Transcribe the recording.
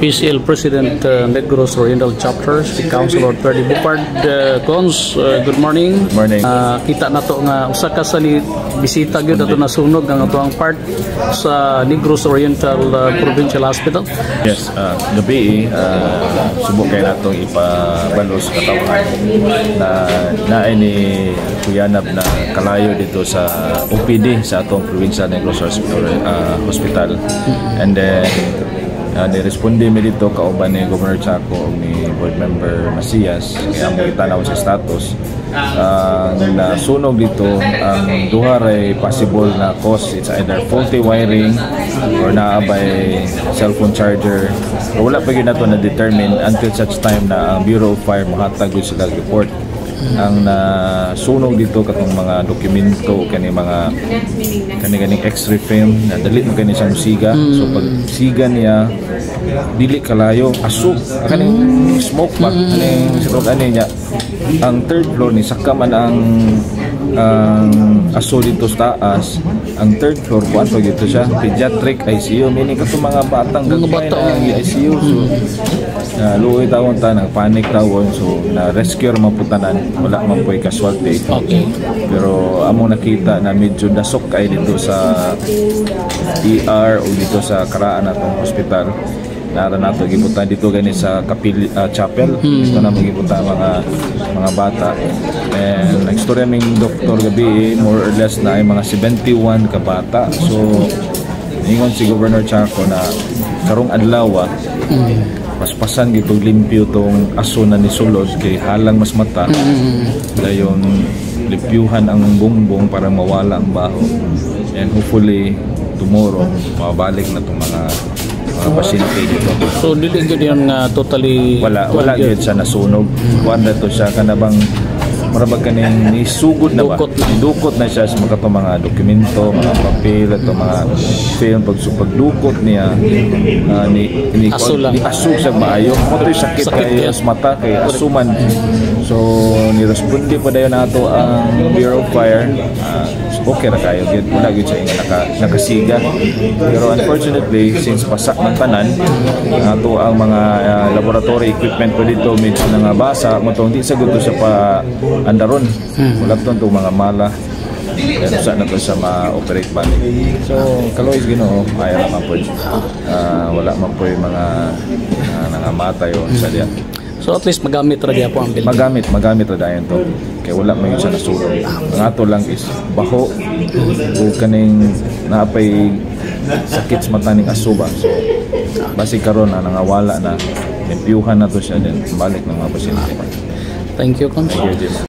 PCL President Negros Oriental Chapter, si Councilor Ferdy Bupard. Cons, good morning. Morning. Kita na to nga usa ka sa bisita gyud ato nasunog ang ato ang part sa Negros Oriental Provincial Hospital. Yes, gabi subok kay natong ipabalos katawan na ni kuyanap na kalayo dito sa OPD sa atong Provincial Negros Hospital. And then niresponde mi dito kauban ni Governor Chaco o ni Board Member Macias kaya mo itanaw sa status na sunog dito ang duha ray possible na cause. It's either faulty wiring or naabay cellphone charger. So, wala pa yun na ito na-determine until such time na ang Bureau of Fire mahatag yun sila report. Ang sunog dito katong mga dokumento kani mga kani X-ray film na dali mo kani siyang siga. So pag siga niya dili kalayo asok kaning smoke ba kaning sirog ani niya ang third floor ni saka man ang aso dito sa taas. Ang third floor kuan pag dito siya pediatric ICU, meaning katong mga batang gagmay na ICU. So luoy tawon ta nang panic tawon, so na rescue man putanan, wala man po'y casualty. Okay. Pero among nakita na medyo dasok kay dito sa ER o dito sa karaan natong hospital. Nara nato gibutan dito gani sa chapel. Gusto na magibutan mga bata. And nagstorya ning doktor gabi more or less na ay mga 71 ka bata. So ingon si Governor Chaco na karong adlaw paspasan gito limpyo tong aso na ni sulod kay halang mas mata. Dayon limpyuhan ang bongbong para mawala ang baho. And hopefully tomorrow mabalik na tong mga pasyente dito. So dili gyud yan totally wala gyud siya nasunog. Wanda to siya kanabang marabag kaning nisugod na ba? Dukot na siya sa mga dokumento, mga papel at mga film pagdukot niya ni asug sa maayo. Mo to'y sakit kay mata kay asuman. So ni-responde pa dayon nato ang Bureau of Fire. Okay ra kayo gyud, wala gyud siya nakasiga. Pero unfortunately since pasak ng tanan ato ang mga laboratory equipment ko dito medyo nangabasa mo tong di sa gusto siya pa andaron. Wala to mga mala. Pero sa na to sa ma-operate balik. So kaloy Ginoo ay ra man po. Wala man po yung mga nangamatay o sa diyan. So at least magamit ra gyapon ang building. Magamit ra dayon to. Kaya wala man yun sa nasunog. Ang ato lang is baho o kaning naapay sakit sa mata ning asuba. So basi karon na nangawala na, impyuhan na to siya din balik ng mga pasyente. Thank you, Cons. Thank you, Jim.